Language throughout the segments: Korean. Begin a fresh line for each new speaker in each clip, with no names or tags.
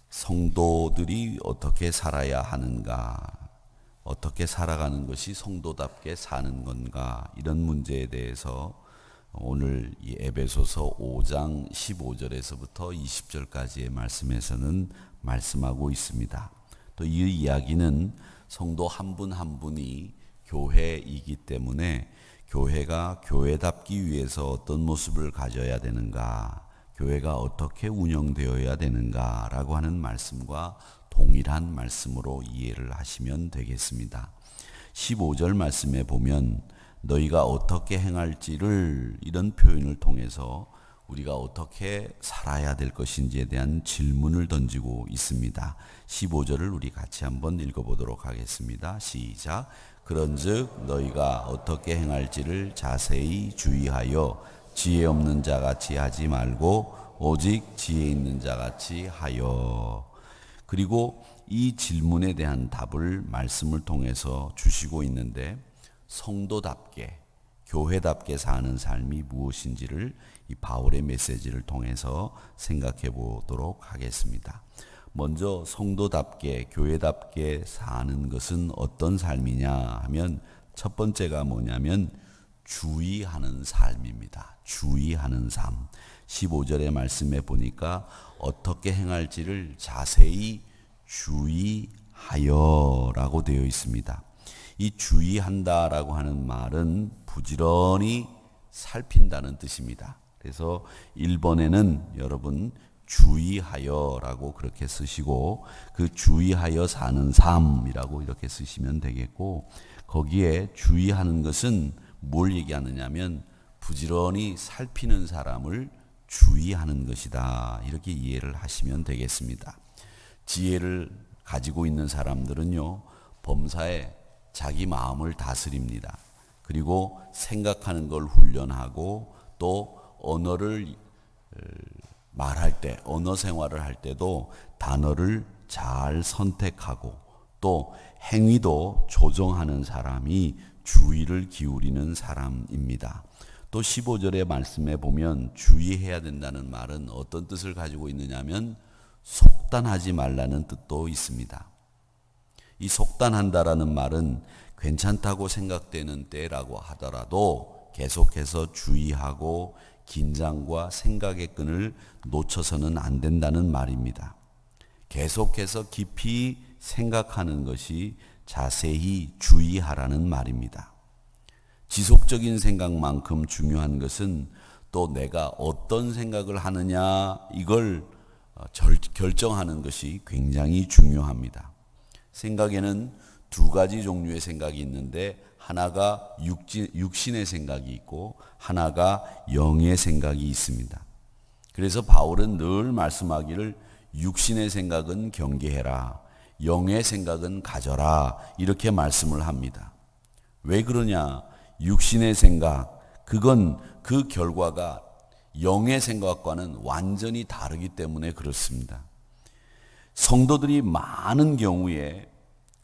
성도들이 어떻게 살아야 하는가, 어떻게 살아가는 것이 성도답게 사는 건가, 이런 문제에 대해서 오늘 이 에베소서 5장 15절에서부터 20절까지의 말씀에서는 말씀하고 있습니다. 또 이 이야기는 성도 한 분 한 분이 교회이기 때문에 교회가 교회답기 위해서 어떤 모습을 가져야 되는가, 교회가 어떻게 운영되어야 되는가라고 하는 말씀과 동일한 말씀으로 이해를 하시면 되겠습니다. 15절 말씀에 보면 너희가 어떻게 행할지를, 이런 표현을 통해서 우리가 어떻게 살아야 될 것인지에 대한 질문을 던지고 있습니다. 15절을 우리 같이 한번 읽어보도록 하겠습니다. 시작. 그런즉 너희가 어떻게 행할지를 자세히 주의하여 지혜 없는 자같이 하지 말고 오직 지혜 있는 자같이 하여. 그리고 이 질문에 대한 답을 말씀을 통해서 주시고 있는데, 성도답게 교회답게 사는 삶이 무엇인지를 이 바울의 메시지를 통해서 생각해 보도록 하겠습니다. 먼저 성도답게 교회답게 사는 것은 어떤 삶이냐 하면, 첫 번째가 뭐냐면 주의하는 삶입니다. 주의하는 삶. 15절의 말씀에 보니까 어떻게 행할지를 자세히 주의하여라고 되어 있습니다. 이 주의한다라고 하는 말은 부지런히 살핀다는 뜻입니다. 그래서 1번에는 여러분 주의하여라고 그렇게 쓰시고, 그 주의하여 사는 삶이라고 이렇게 쓰시면 되겠고, 거기에 주의하는 것은 뭘 얘기하느냐면 부지런히 살피는 사람을 주의하는 것이다, 이렇게 이해를 하시면 되겠습니다. 지혜를 가지고 있는 사람들은요, 범사에 자기 마음을 다스립니다. 그리고 생각하는 걸 훈련하고, 또 언어를 말할 때, 언어 생활을 할 때도 단어를 잘 선택하고, 또 행위도 조정하는 사람이 주의를 기울이는 사람입니다. 또 15절의 말씀에 보면 주의해야 된다는 말은 어떤 뜻을 가지고 있느냐면 속단하지 말라는 뜻도 있습니다. 이 속단한다라는 말은 괜찮다고 생각되는 때라고 하더라도 계속해서 주의하고 긴장과 생각의 끈을 놓쳐서는 안 된다는 말입니다. 계속해서 깊이 생각하는 것이 자세히 주의하라는 말입니다. 지속적인 생각만큼 중요한 것은 또 내가 어떤 생각을 하느냐, 이걸 결정하는 것이 굉장히 중요합니다. 생각에는 두 가지 종류의 생각이 있는데, 하나가 육신의 생각이 있고 하나가 영의 생각이 있습니다. 그래서 바울은 늘 말씀하기를 육신의 생각은 경계해라, 영의 생각은 가져라, 이렇게 말씀을 합니다. 왜 그러냐? 육신의 생각, 그건 그 결과가 영의 생각과는 완전히 다르기 때문에 그렇습니다. 성도들이 많은 경우에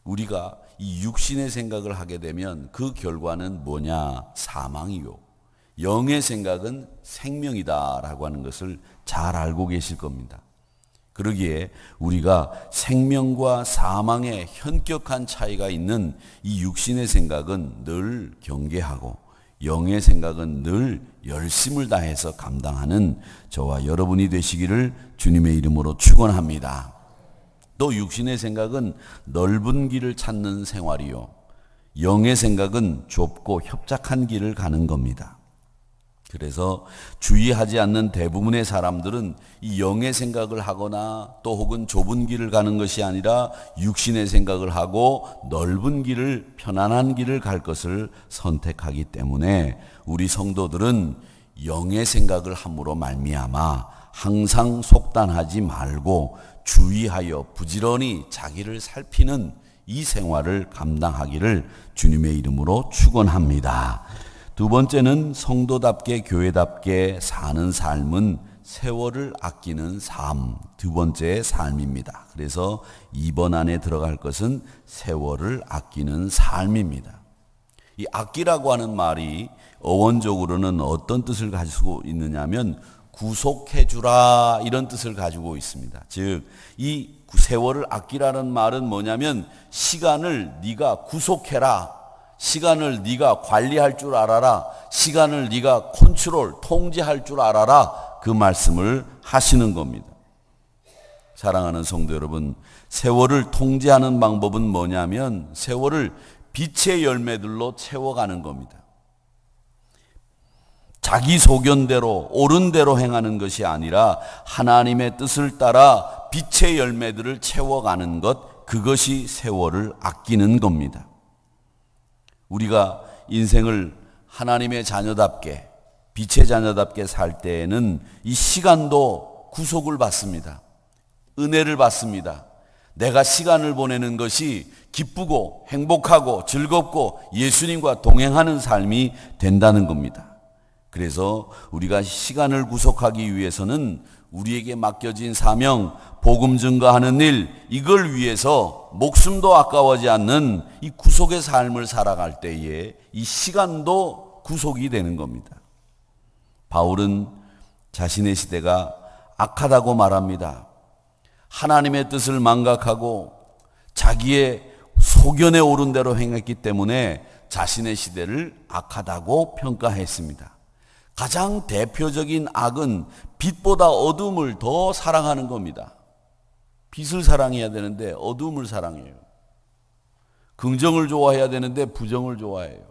우리가 이 육신의 생각을 하게 되면 그 결과는 뭐냐? 사망이요. 영의 생각은 생명이다라고 하는 것을 잘 알고 계실 겁니다. 그러기에 우리가 생명과 사망의 현격한 차이가 있는 이 육신의 생각은 늘 경계하고, 영의 생각은 늘 열심을 다해서 감당하는 저와 여러분이 되시기를 주님의 이름으로 축원합니다. 또 육신의 생각은 넓은 길을 찾는 생활이요, 영의 생각은 좁고 협착한 길을 가는 겁니다. 그래서 주의하지 않는 대부분의 사람들은 이 영의 생각을 하거나 또 혹은 좁은 길을 가는 것이 아니라 육신의 생각을 하고 넓은 길을, 편안한 길을 갈 것을 선택하기 때문에 우리 성도들은 영의 생각을 함으로 말미암아 항상 속단하지 말고 주의하여 부지런히 자기를 살피는 이 생활을 감당하기를 주님의 이름으로 축원합니다. 두 번째는 성도답게 교회답게 사는 삶은 세월을 아끼는 삶, 두 번째의 삶입니다. 그래서 2번 안에 들어갈 것은 세월을 아끼는 삶입니다. 이 아끼라고 하는 말이 어원적으로는 어떤 뜻을 가지고 있느냐면 구속해주라 이런 뜻을 가지고 있습니다. 즉 이 세월을 아끼라는 말은 뭐냐면 시간을 네가 구속해라, 시간을 네가 관리할 줄 알아라, 시간을 네가 컨트롤, 통제할 줄 알아라, 그 말씀을 하시는 겁니다. 사랑하는 성도 여러분, 세월을 통제하는 방법은 뭐냐면 세월을 빛의 열매들로 채워가는 겁니다. 자기 소견대로 옳은 대로 행하는 것이 아니라 하나님의 뜻을 따라 빛의 열매들을 채워가는 것, 그것이 세월을 아끼는 겁니다. 우리가 인생을 하나님의 자녀답게, 빛의 자녀답게 살 때에는 이 시간도 구속을 받습니다. 은혜를 받습니다. 내가 시간을 보내는 것이 기쁘고 행복하고 즐겁고 예수님과 동행하는 삶이 된다는 겁니다. 그래서 우리가 시간을 구속하기 위해서는 우리에게 맡겨진 사명, 복음 증거하는 일, 이걸 위해서 목숨도 아까워하지 않는 이 구속의 삶을 살아갈 때에 이 시간도 구속이 되는 겁니다. 바울은 자신의 시대가 악하다고 말합니다. 하나님의 뜻을 망각하고 자기의 소견에 오른 대로 행했기 때문에 자신의 시대를 악하다고 평가했습니다. 가장 대표적인 악은 빛보다 어둠을 더 사랑하는 겁니다. 빛을 사랑해야 되는데 어둠을 사랑해요. 긍정을 좋아해야 되는데 부정을 좋아해요.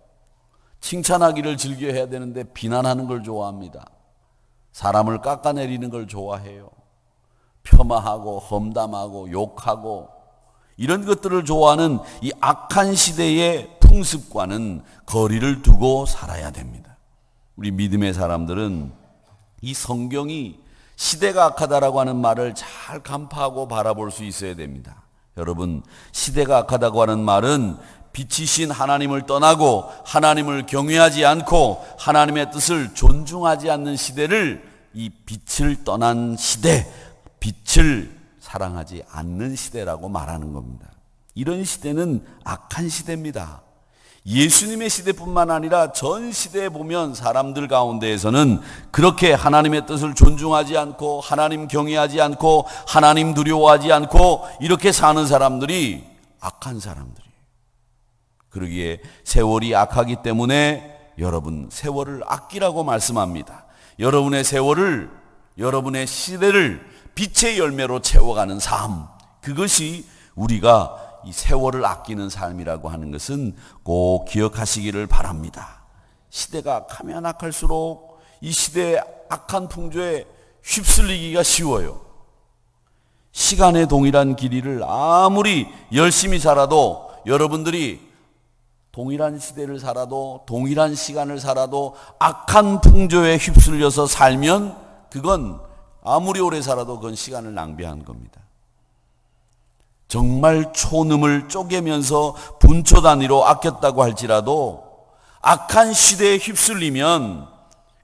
칭찬하기를 즐겨해야 되는데 비난하는 걸 좋아합니다. 사람을 깎아내리는 걸 좋아해요. 폄하하고 험담하고 욕하고 이런 것들을 좋아하는 이 악한 시대의 풍습과는 거리를 두고 살아야 됩니다. 우리 믿음의 사람들은 이 성경이 시대가 악하다라고 하는 말을 잘 간파하고 바라볼 수 있어야 됩니다. 여러분, 시대가 악하다고 하는 말은 빛이신 하나님을 떠나고 하나님을 경외하지 않고 하나님의 뜻을 존중하지 않는 시대를, 이 빛을 떠난 시대, 빛을 사랑하지 않는 시대라고 말하는 겁니다. 이런 시대는 악한 시대입니다. 예수님의 시대뿐만 아니라 전 시대에 보면 사람들 가운데에서는 그렇게 하나님의 뜻을 존중하지 않고 하나님 경외하지 않고 하나님 두려워하지 않고 이렇게 사는 사람들이 악한 사람들이에요. 그러기에 세월이 악하기 때문에 여러분, 세월을 아끼라고 말씀합니다. 여러분의 세월을, 여러분의 시대를 빛의 열매로 채워가는 삶, 그것이 우리가 이 세월을 아끼는 삶이라고 하는 것은 꼭 기억하시기를 바랍니다. 시대가 악하면 악할수록 이 시대의 악한 풍조에 휩쓸리기가 쉬워요. 시간의 동일한 길이를 아무리 열심히 살아도, 여러분들이 동일한 시대를 살아도 동일한 시간을 살아도 악한 풍조에 휩쓸려서 살면 그건 아무리 오래 살아도 그건 시간을 낭비한 겁니다. 정말 촌음을 쪼개면서 분초 단위로 아꼈다고 할지라도 악한 시대에 휩쓸리면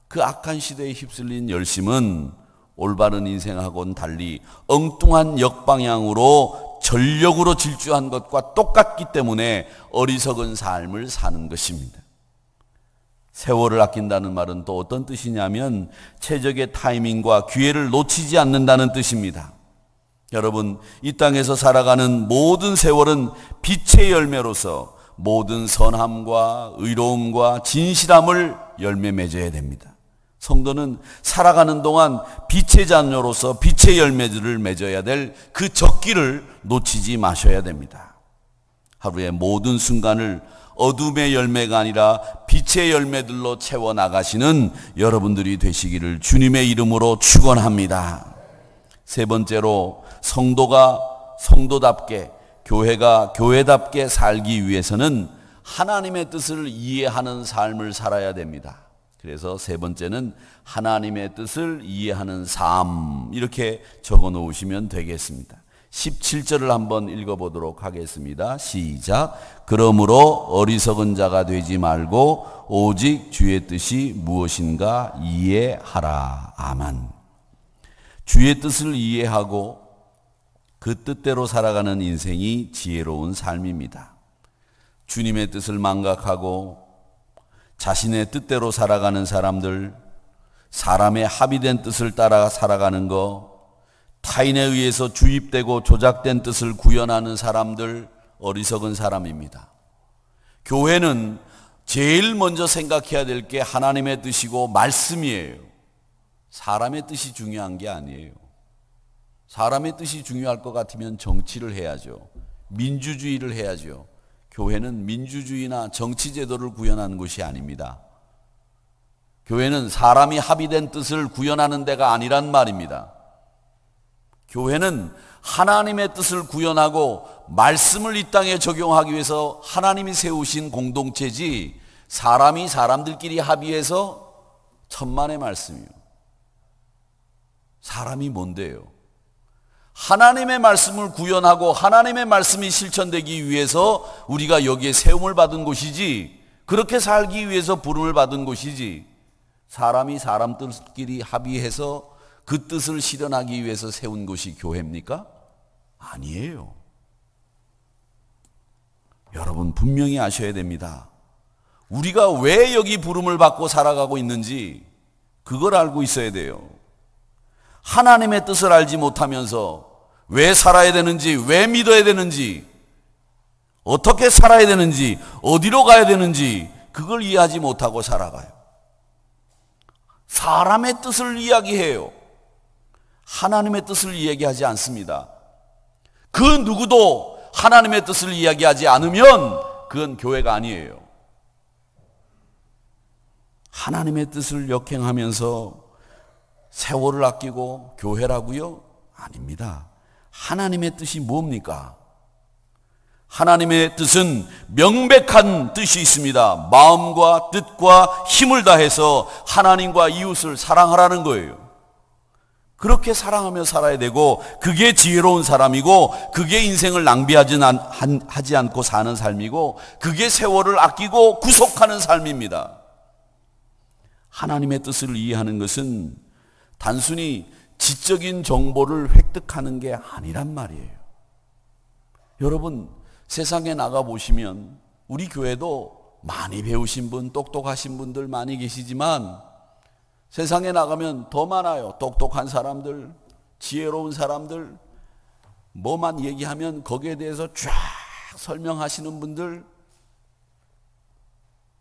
그 악한 시대에 휩쓸린 열심은 올바른 인생하고는 달리 엉뚱한 역방향으로 전력으로 질주한 것과 똑같기 때문에 어리석은 삶을 사는 것입니다. 세월을 아낀다는 말은 또 어떤 뜻이냐면 최적의 타이밍과 기회를 놓치지 않는다는 뜻입니다. 여러분, 이 땅에서 살아가는 모든 세월은 빛의 열매로서 모든 선함과 의로움과 진실함을 열매 맺어야 됩니다. 성도는 살아가는 동안 빛의 자녀로서 빛의 열매들을 맺어야 될 그 적기를 놓치지 마셔야 됩니다. 하루의 모든 순간을 어둠의 열매가 아니라 빛의 열매들로 채워나가시는 여러분들이 되시기를 주님의 이름으로 축원합니다. 세 번째로, 성도가 성도답게, 교회가 교회답게 살기 위해서는 하나님의 뜻을 이해하는 삶을 살아야 됩니다. 그래서 세 번째는 하나님의 뜻을 이해하는 삶, 이렇게 적어 놓으시면 되겠습니다. 17절을 한번 읽어보도록 하겠습니다. 시작. 그러므로 어리석은 자가 되지 말고 오직 주의 뜻이 무엇인가 이해하라. 아멘. 주의 뜻을 이해하고 그 뜻대로 살아가는 인생이 지혜로운 삶입니다. 주님의 뜻을 망각하고 자신의 뜻대로 살아가는 사람들, 사람의 합의된 뜻을 따라 살아가는 거, 타인에 의해서 주입되고 조작된 뜻을 구현하는 사람들, 어리석은 사람입니다. 교회는 제일 먼저 생각해야 될 게 하나님의 뜻이고 말씀이에요. 사람의 뜻이 중요한 게 아니에요. 사람의 뜻이 중요할 것 같으면 정치를 해야죠. 민주주의를 해야죠. 교회는 민주주의나 정치제도를 구현하는 것이 아닙니다. 교회는 사람이 합의된 뜻을 구현하는 데가 아니란 말입니다. 교회는 하나님의 뜻을 구현하고 말씀을 이 땅에 적용하기 위해서 하나님이 세우신 공동체지, 사람이 사람들끼리 합의해서 천만의 말씀이요. 사람이 뭔데요? 하나님의 말씀을 구현하고 하나님의 말씀이 실천되기 위해서 우리가 여기에 세움을 받은 곳이지, 그렇게 살기 위해서 부름을 받은 곳이지, 사람이 사람들끼리 합의해서 그 뜻을 실현하기 위해서 세운 곳이 교회입니까? 아니에요. 여러분 분명히 아셔야 됩니다. 우리가 왜 여기 부름을 받고 살아가고 있는지 그걸 알고 있어야 돼요. 하나님의 뜻을 알지 못하면서 왜 살아야 되는지, 왜 믿어야 되는지, 어떻게 살아야 되는지, 어디로 가야 되는지 그걸 이해하지 못하고 살아가요. 사람의 뜻을 이야기해요. 하나님의 뜻을 이야기하지 않습니다. 그 누구도 하나님의 뜻을 이야기하지 않으면 그건 교회가 아니에요. 하나님의 뜻을 역행하면서 세월을 아끼고 교회라고요? 아닙니다. 하나님의 뜻이 뭡니까? 하나님의 뜻은 명백한 뜻이 있습니다. 마음과 뜻과 힘을 다해서 하나님과 이웃을 사랑하라는 거예요. 그렇게 사랑하며 살아야 되고, 그게 지혜로운 사람이고, 그게 인생을 낭비하지 않고 사는 삶이고, 그게 세월을 아끼고 구속하는 삶입니다. 하나님의 뜻을 이해하는 것은 단순히 지적인 정보를 획득하는 게 아니란 말이에요. 여러분 세상에 나가보시면 우리 교회도 많이 배우신 분, 똑똑하신 분들 많이 계시지만 세상에 나가면 더 많아요. 똑똑한 사람들, 지혜로운 사람들, 뭐만 얘기하면 거기에 대해서 쫙 설명하시는 분들,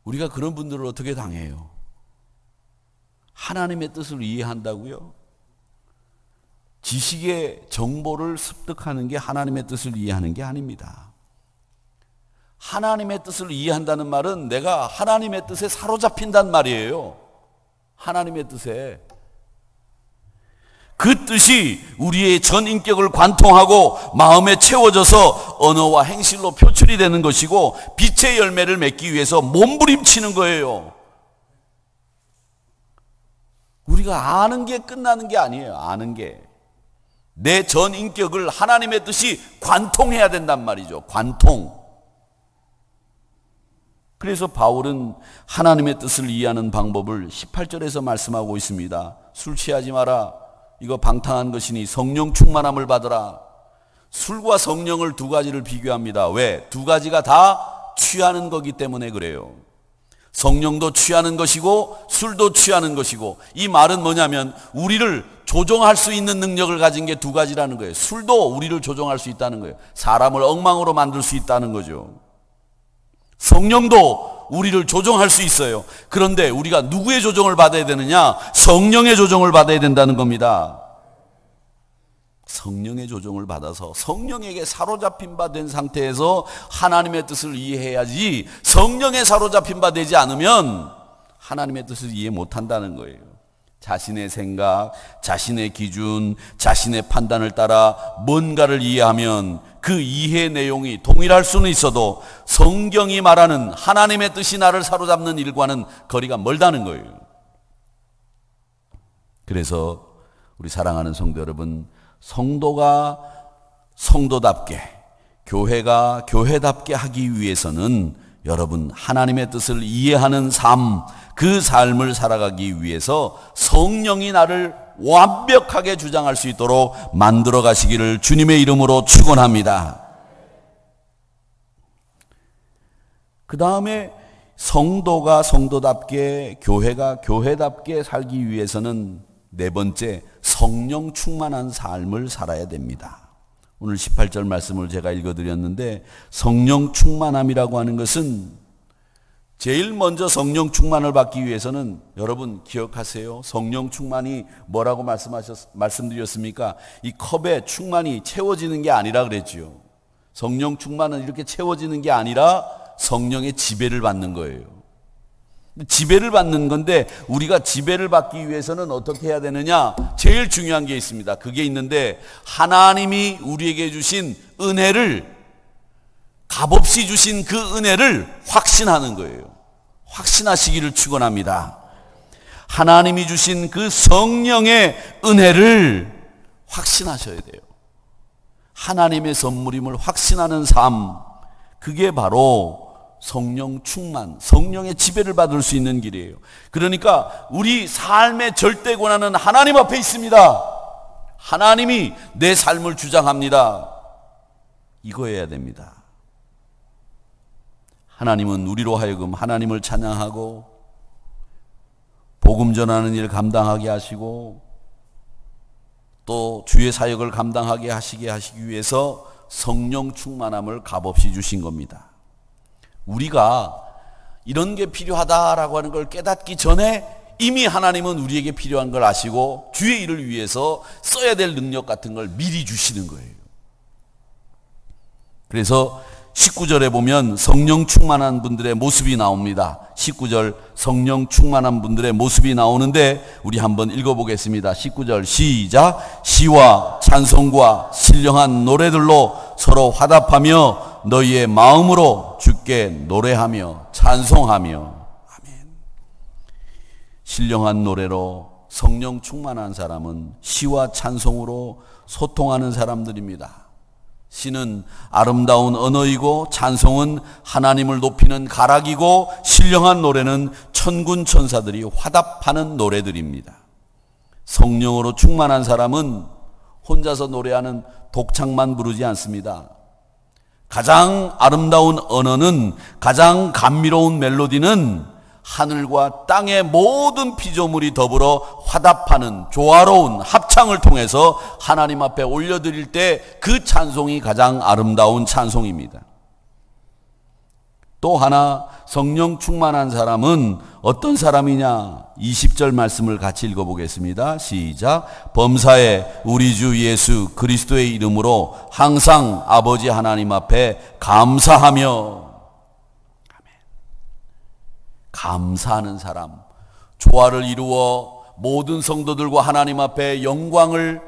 우리가 그런 분들을 어떻게 당해요? 하나님의 뜻을 이해한다고요? 지식의 정보를 습득하는 게 하나님의 뜻을 이해하는 게 아닙니다. 하나님의 뜻을 이해한다는 말은 내가 하나님의 뜻에 사로잡힌단 말이에요. 하나님의 뜻에. 그 뜻이 우리의 전 인격을 관통하고 마음에 채워져서 언어와 행실로 표출이 되는 것이고, 빛의 열매를 맺기 위해서 몸부림치는 거예요. 우리가 아는 게 끝나는 게 아니에요. 아는 게. 내 전 인격을 하나님의 뜻이 관통해야 된단 말이죠. 관통. 그래서 바울은 하나님의 뜻을 이해하는 방법을 18절에서 말씀하고 있습니다. 술 취하지 마라. 이거 방탕한 것이니 성령 충만함을 받으라. 술과 성령을 두 가지를 비교합니다. 왜? 두 가지가 다 취하는 거기 때문에 그래요. 성령도 취하는 것이고 술도 취하는 것이고, 이 말은 뭐냐면 우리를 조종할 수 있는 능력을 가진 게 두 가지라는 거예요. 술도 우리를 조종할 수 있다는 거예요. 사람을 엉망으로 만들 수 있다는 거죠. 성령도 우리를 조종할 수 있어요. 그런데 우리가 누구의 조종을 받아야 되느냐? 성령의 조종을 받아야 된다는 겁니다. 성령의 조종을 받아서 성령에게 사로잡힌 바 된 상태에서 하나님의 뜻을 이해해야지, 성령에 사로잡힌 바 되지 않으면 하나님의 뜻을 이해 못한다는 거예요. 자신의 생각, 자신의 기준, 자신의 판단을 따라 뭔가를 이해하면 그 이해 내용이 동일할 수는 있어도 성경이 말하는 하나님의 뜻이 나를 사로잡는 일과는 거리가 멀다는 거예요. 그래서 우리 사랑하는 성도 여러분, 성도가 성도답게, 교회가 교회답게 하기 위해서는 여러분 하나님의 뜻을 이해하는 삶, 그 삶을 살아가기 위해서 성령이 나를 완벽하게 주장할 수 있도록 만들어 가시기를 주님의 이름으로 축원합니다. 그 다음에 성도가 성도답게, 교회가 교회답게 살기 위해서는 네 번째, 성령 충만한 삶을 살아야 됩니다. 오늘 18절 말씀을 제가 읽어드렸는데, 성령 충만함이라고 하는 것은 제일 먼저 성령 충만을 받기 위해서는, 여러분 기억하세요? 성령 충만이 뭐라고 말씀드렸습니까? 이 컵에 충만이 채워지는 게 아니라 그랬지요. 성령 충만은 이렇게 채워지는 게 아니라 성령의 지배를 받는 거예요. 지배를 받는 건데, 우리가 지배를 받기 위해서는 어떻게 해야 되느냐? 제일 중요한 게 있습니다. 그게 있는데, 하나님이 우리에게 주신 은혜를, 값없이 주신 그 은혜를 확신하는 거예요. 확신하시기를 축원합니다. 하나님이 주신 그 성령의 은혜를 확신하셔야 돼요. 하나님의 선물임을 확신하는 삶, 그게 바로 성령 충만, 성령의 지배를 받을 수 있는 길이에요. 그러니까 우리 삶의 절대 권한은 하나님 앞에 있습니다. 하나님이 내 삶을 주장합니다. 이거여야 됩니다. 하나님은 우리로 하여금 하나님을 찬양하고 복음 전하는 일 감당하게 하시고 또 주의 사역을 감당하게 하시기 위해서 성령 충만함을 값없이 주신 겁니다. 우리가 이런 게 필요하다라고 하는 걸 깨닫기 전에 이미 하나님은 우리에게 필요한 걸 아시고 주의 일을 위해서 써야 될 능력 같은 걸 미리 주시는 거예요. 그래서 19절에 보면 성령 충만한 분들의 모습이 나옵니다. 19절 성령 충만한 분들의 모습이 나오는데 우리 한번 읽어보겠습니다. 19절 시작. 시와 찬송과 신령한 노래들로 서로 화답하며 너희의 마음으로 주께 노래하며 찬송하며. 아멘. 신령한 노래로 성령 충만한 사람은 시와 찬송으로 소통하는 사람들입니다. 시는 아름다운 언어이고 찬송은 하나님을 높이는 가락이고 신령한 노래는 천군 천사들이 화답하는 노래들입니다. 성령으로 충만한 사람은 혼자서 노래하는 독창만 부르지 않습니다. 가장 아름다운 언어는, 가장 감미로운 멜로디는 하늘과 땅의 모든 피조물이 더불어 화답하는 조화로운 합창을 통해서 하나님 앞에 올려드릴 때 그 찬송이 가장 아름다운 찬송입니다. 또 하나 성령 충만한 사람은 어떤 사람이냐? 20절 말씀을 같이 읽어보겠습니다. 시작. 범사에 우리 주 예수 그리스도의 이름으로 항상 아버지 하나님 앞에 감사하며. 감사하는 사람, 조화를 이루어 모든 성도들과 하나님 앞에 영광을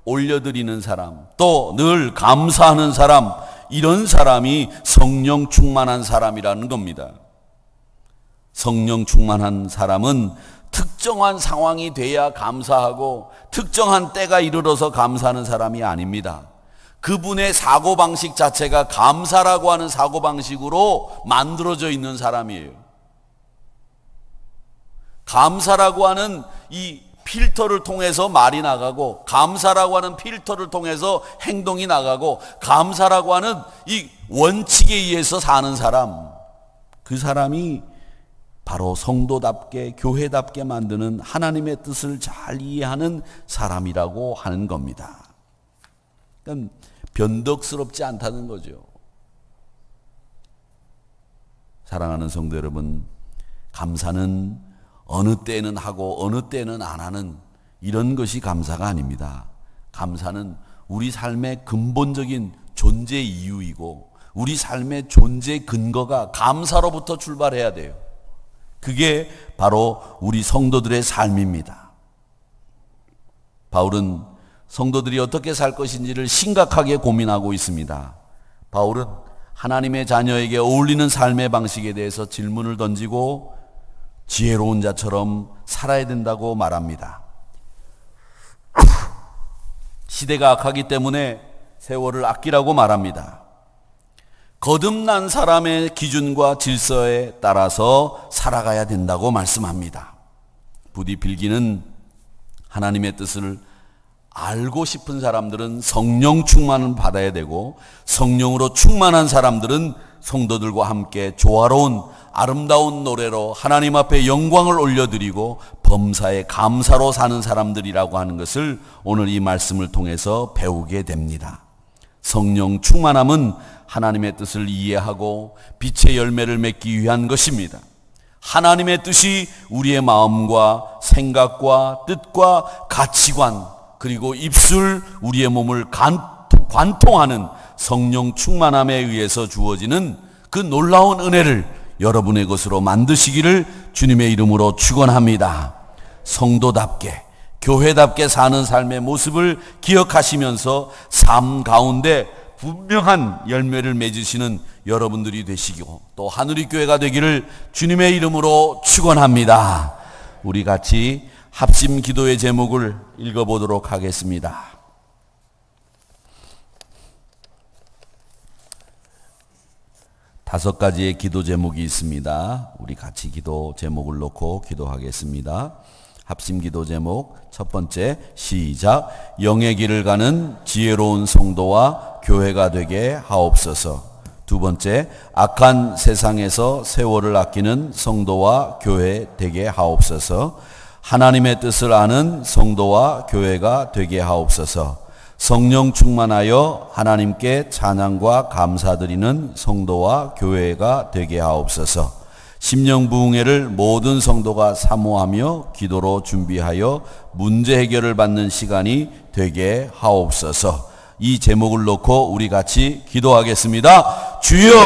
올려드리는 사람, 또 늘 감사하는 사람, 이런 사람이 성령 충만한 사람이라는 겁니다. 성령 충만한 사람은 특정한 상황이 돼야 감사하고 특정한 때가 이르러서 감사하는 사람이 아닙니다. 그분의 사고방식 자체가 감사라고 하는 사고방식으로 만들어져 있는 사람이에요. 감사라고 하는 이 필터를 통해서 말이 나가고, 감사라고 하는 필터를 통해서 행동이 나가고, 감사라고 하는 이 원칙에 의해서 사는 사람, 그 사람이 바로 성도답게 교회답게 만드는 하나님의 뜻을 잘 이해하는 사람이라고 하는 겁니다. 그러니까 변덕스럽지 않다는 거죠. 사랑하는 성도 여러분, 감사는 어느 때는 하고 어느 때는 안 하는 이런 것이 감사가 아닙니다. 감사는 우리 삶의 근본적인 존재 이유이고 우리 삶의 존재 근거가 감사로부터 출발해야 돼요. 그게 바로 우리 성도들의 삶입니다. 바울은 성도들이 어떻게 살 것인지를 심각하게 고민하고 있습니다. 바울은 하나님의 자녀에게 어울리는 삶의 방식에 대해서 질문을 던지고 지혜로운 자처럼 살아야 된다고 말합니다. 시대가 악하기 때문에 세월을 아끼라고 말합니다. 거듭난 사람의 기준과 질서에 따라서 살아가야 된다고 말씀합니다. 부디 빌기는 하나님의 뜻을 알고 싶은 사람들은 성령 충만을 받아야 되고, 성령으로 충만한 사람들은 성도들과 함께 조화로운 아름다운 노래로 하나님 앞에 영광을 올려드리고 범사에 감사로 사는 사람들이라고 하는 것을 오늘 이 말씀을 통해서 배우게 됩니다. 성령 충만함은 하나님의 뜻을 이해하고 빛의 열매를 맺기 위한 것입니다. 하나님의 뜻이 우리의 마음과 생각과 뜻과 가치관 그리고 입술 우리의 몸을 관통하는 성령 충만함에 의해서 주어지는 그 놀라운 은혜를 여러분의 것으로 만드시기를 주님의 이름으로 축원합니다. 성도답게 교회답게 사는 삶의 모습을 기억하시면서 삶 가운데 분명한 열매를 맺으시는 여러분들이 되시고 또 하늘이교회가 되기를 주님의 이름으로 축원합니다. 우리 같이 합심 기도의 제목을 읽어보도록 하겠습니다. 다섯 가지의 기도 제목이 있습니다. 우리 같이 기도 제목을 놓고 기도하겠습니다. 합심 기도 제목 첫 번째 시작. 영의 길을 가는 지혜로운 성도와 교회가 되게 하옵소서. 두 번째 악한 세상에서 세월을 아끼는 성도와 교회 되게 하옵소서. 하나님의 뜻을 아는 성도와 교회가 되게 하옵소서. 성령 충만하여 하나님께 찬양과 감사드리는 성도와 교회가 되게 하옵소서. 심령부흥회를 모든 성도가 사모하며 기도로 준비하여 문제 해결을 받는 시간이 되게 하옵소서. 이 제목을 놓고 우리 같이 기도하겠습니다. 주여